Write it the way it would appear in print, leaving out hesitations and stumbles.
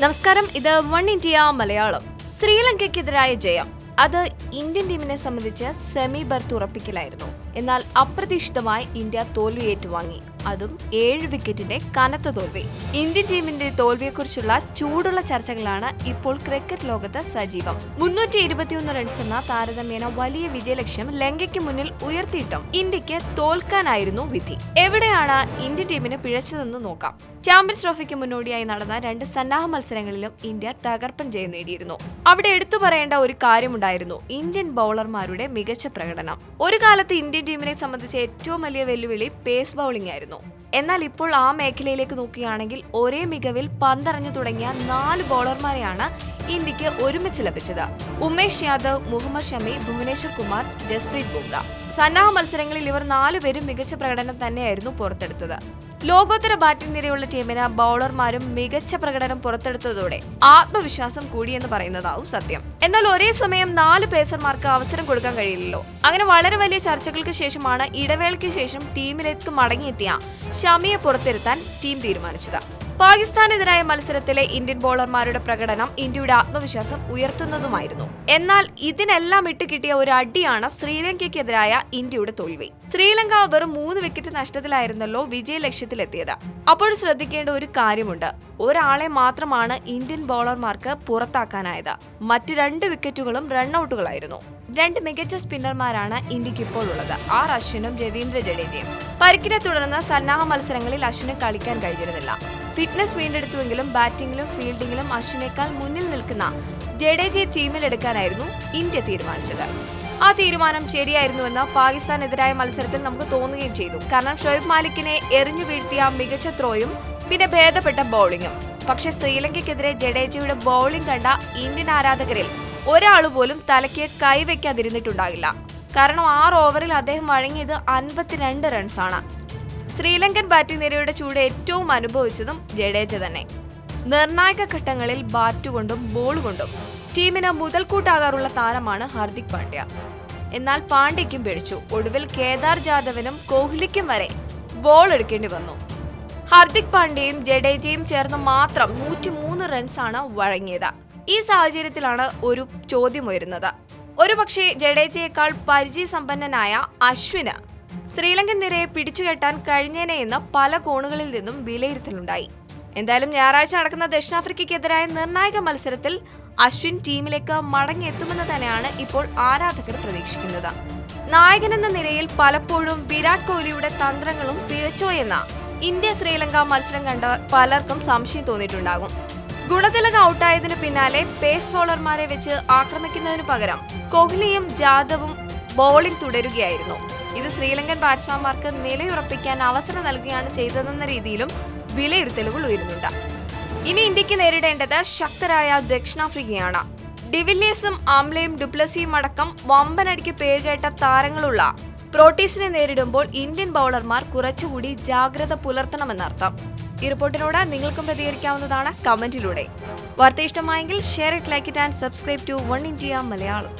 നമസ്കാരം, ഇത് one India Malayalam. ശ്രീലങ്കയ്ക്കെതിരായ ജയം അത് ഇന്ത്യൻ ടീമിനെ സംബന്ധിച്ച് സെമി ബർത്ത് ഉറപ്പിക്കലായിരുന്നു. എന്നാൽ അപ്രതീക്ഷിതമായി ഇന്ത്യ തോൽവി ഏറ്റുവാങ്ങി, അതും 7 വിക്കറ്റിന്റെ കനത്ത തോൽവി. ഇന്ത്യൻ ടീമിന്റെ തോൽവിയെക്കുറിച്ചുള്ള ചൂടുള്ള ചർച്ചകളാണ് ഇപ്പോൾ ക്രിക്കറ്റ് ലോകത്ത് സജീവം. 321 റൺസ് എന്ന താരതമ്യേന വലിയ വിജയലക്ഷ്യം ലങ്കയ്ക്ക് മുന്നിൽ ഉയർത്തിയിട്ടും ഇന്ത്യക്ക് തോൽക്കാനായിരുന്നു വിധി. എവിടെയാണ് ഇന്ത്യൻ ടീമിന് പിഴച്ചതെന്ന് നോക്കാം. ചാമ്പ്യൻസ് ട്രോഫിക്ക് മുന്നോടിയായി നടന്ന 2 സന്നാഹ മത്സരങ്ങളിലും ഇന്ത്യ തകർപ്പൻ ജയം നേടിയിരുന്നു. അവിടെ എടുത്തു പറയേണ്ട ഒരു കാര്യമുണ്ടായിരുന്നു: ഇന്ത്യൻ ബൌളർമാരുടെ മികച്ച പ്രകടനം. ഒരു കാലത്ത് ഇന്ത്യൻ ടീമിനെ സംബന്ധിച്ച ഏറ്റവും വലിയ വെല്ലുവിളി പേസ് ബൌളിംഗ് ആയിരുന്നു. എന്നാൽ ഇപ്പോൾ ആ മേഖലയിലേക്ക് നോക്കുകയാണെങ്കിൽ ഒരേ മികവിൽ പന്തറിഞ്ഞു തുടങ്ങിയ 4 ബൌളർമാരെയാണ് ഇന്ത്യക്ക് ഒരുമിച്ച് ലഭിച്ചത്. ഉമേഷ് യാദവ്, മുഹമ്മദ് ഷമി, ഭുവനേശ്വർ കുമാർ, ജസ്പ്രീത് ബുംറ. സന്നാഹ മത്സരങ്ങളിൽ ഇവർ 4 പേരും മികച്ച പ്രകടനം തന്നെയായിരുന്നു പുറത്തെടുത്തത്. ലോകോത്തര ബാറ്റിംഗ് നിരയുള്ള ടീമിന് ബൌളർമാരും മികച്ച പ്രകടനം പുറത്തെടുത്തതോടെ ആത്മവിശ്വാസം കൂടിയെന്ന് പറയുന്നതാവും സത്യം. എന്നാൽ ഒരേ സമയം 4 പേസർമാർക്ക് അവസരം കൊടുക്കാൻ കഴിയില്ലല്ലോ. അങ്ങനെ വളരെ വലിയ ചർച്ചകൾക്ക് ശേഷമാണ് ഇടവേളയ്ക്ക് ശേഷം ടീമിലേക്ക് മടങ്ങിയെത്തിയ ഷമിയെ പുറത്തിരുത്താൻ ടീം തീരുമാനിച്ചത്. പാകിസ്ഥാനെതിരായ മത്സരത്തിലെ ഇന്ത്യൻ ബൌളർമാരുടെ പ്രകടനം ഇന്ത്യയുടെ ആത്മവിശ്വാസം ഉയർത്തുന്നതുമായിരുന്നു. എന്നാൽ ഇതിനെല്ലാം ഇട്ടുകിട്ടിയ ഒരു അടിയാണ് ശ്രീലങ്കയ്ക്കെതിരായ ഇന്ത്യയുടെ തോൽവി. ശ്രീലങ്ക വെറും 3 വിക്കറ്റ് നഷ്ടത്തിലായിരുന്നല്ലോ വിജയ ലക്ഷ്യത്തിലെത്തിയത്. അപ്പോൾ ശ്രദ്ധിക്കേണ്ട ഒരു കാര്യമുണ്ട്: ഒരാളെ മാത്രമാണ് ഇന്ത്യൻ ബൌളർമാർക്ക് പുറത്താക്കാനായത്. മറ്റ് 2 വിക്കറ്റുകളും റണ്ണൌട്ടുകളായിരുന്നു. 2 മികച്ച സ്പിന്നർമാരാണ് ഇന്ത്യക്ക് ഇപ്പോൾ ഉള്ളത്: ആർ അശ്വിനും രവീന്ദ്ര ജഡേജയും. പരിക്കിനെ തുടർന്ന് സന്നാഹ മത്സരങ്ങളിൽ അശ്വിന് കളിക്കാൻ കഴിഞ്ഞിരുന്നില്ല. ഫിറ്റ്നസ് വീണ്ടെടുത്തുവെങ്കിലും ബാറ്റിംഗിലും ഫീൽഡിംഗിലും അശ്വിനേക്കാൾ മുന്നിൽ നിൽക്കുന്ന ജഡേജയെ ടീമിലെടുക്കാനായിരുന്നു ഇന്ത്യ തീരുമാനിച്ചത്. ആ തീരുമാനം ശരിയായിരുന്നുവെന്ന് പാകിസ്ഥാനെതിരായ മത്സരത്തിൽ നമുക്ക് തോന്നുകയും ചെയ്തു. കാരണം ഷോയിബ് മാലിക്കിനെ എറിഞ്ഞു വീഴ്ത്തിയ മികച്ച ത്രോയും പിന്നെ ഭേദപ്പെട്ട ബൌളിംഗും. പക്ഷേ ശ്രീലങ്കയ്ക്കെതിരെ ജഡേജയുടെ ബൌളിംഗ് കണ്ട ഇന്ത്യൻ ആരാധകരിൽ ഒരാളുപോലും തലയ്ക്ക് കൈവയ്ക്കാതിരുന്നിട്ടുണ്ടാകില്ല. കാരണം 6 ഓവറിൽ അദ്ദേഹം വഴങ്ങിയത് 52 റൺസാണ്. ശ്രീലങ്കൻ ബാറ്റിംഗ് നിരയുടെ ചൂട് ഏറ്റവും അനുഭവിച്ചതും ജഡേജ തന്നെ. നിർണായക ഘട്ടങ്ങളിൽ ബാറ്റുകൊണ്ടും ബോൾ കൊണ്ടും ടീമിന് മുതൽക്കൂട്ടാകാറുള്ള താരമാണ് ഹാർദിക് പാണ്ഡ്യ. എന്നാൽ പാണ്ഡ്യയ്ക്കും പിഴച്ചു. ഒടുവിൽ കേദാർ ജാദവിനും കോഹ്ലിക്കും വരെ ബോൾ എടുക്കേണ്ടി വന്നു. ഹാർദിക് പാണ്ഡ്യയും ജഡേജയും ചേർന്ന് മാത്രം 103 റൺസാണ് വഴങ്ങിയത്. ഈ സാഹചര്യത്തിലാണ് ഒരു ചോദ്യം ഉയരുന്നത്: ഒരുപക്ഷെ ജഡേജയേക്കാൾ പരിചയസമ്പന്നനായ അശ്വിന് ശ്രീലങ്കൻ നിരയെ പിടിച്ചുകെട്ടാൻ കഴിഞ്ഞേനെ എന്ന് പല കോണുകളിൽ നിന്നും വിലയിരുത്തലുണ്ടായി. എന്തായാലും ഞായറാഴ്ച നടക്കുന്ന ദക്ഷിണാഫ്രിക്കയ്ക്കെതിരായ നിർണായക മത്സരത്തിൽ അശ്വിൻ ടീമിലേക്ക് മടങ്ങിയെത്തുമെന്ന് തന്നെയാണ് ഇപ്പോൾ ആരാധകർ പ്രതീക്ഷിക്കുന്നത്. നായകനെന്ന നിരയിൽ പലപ്പോഴും വിരാട് കോഹ്ലിയുടെ തന്ത്രങ്ങളും പിഴച്ചോയെന്ന ഇന്ത്യ ശ്രീലങ്ക മത്സരം കണ്ട പലർക്കും സംശയം തോന്നിയിട്ടുണ്ടാകും. ഗുണതിലക ഔട്ടായതിനു പിന്നാലെ പേസ് ബൌളർമാരെ വെച്ച് ആക്രമിക്കുന്നതിനു പകരം കോഹ്ലിയും ജാദവും ബൌളിംഗ് തുടരുകയായിരുന്നു. ഇത് ശ്രീലങ്കൻ ബാറ്റ്സ്മാൻമാർക്ക് നിലയുറപ്പിക്കാൻ അവസരം നൽകുകയാണ് ചെയ്തതെന്ന രീതിയിലും വിലയിരുത്തലുകൾ ഉയരുന്നുണ്ട്. ഇനി ഇന്ത്യക്ക് നേരിടേണ്ടത് ശക്തരായ ദക്ഷിണാഫ്രിക്കയാണ്. ഡിവില്ലിയേഴ്സും ആംലയും ഡുപ്ലസിയും അടക്കം വമ്പനടിക്ക് പേരുകേട്ട താരങ്ങളുള്ള പ്രോട്ടീസിനെ നേരിടുമ്പോൾ ഇന്ത്യൻ ബൌളർമാർ കുറച്ചുകൂടി ജാഗ്രത പുലർത്തണമെന്നർത്ഥം. ഈ റിപ്പോർട്ടിനോട് നിങ്ങൾക്കും പ്രതികരിക്കാവുന്നതാണ് കമന്റിലൂടെ. വാർത്ത ഇഷ്ടമായെങ്കിൽ share it, like it and subscribe to one India Malayalam.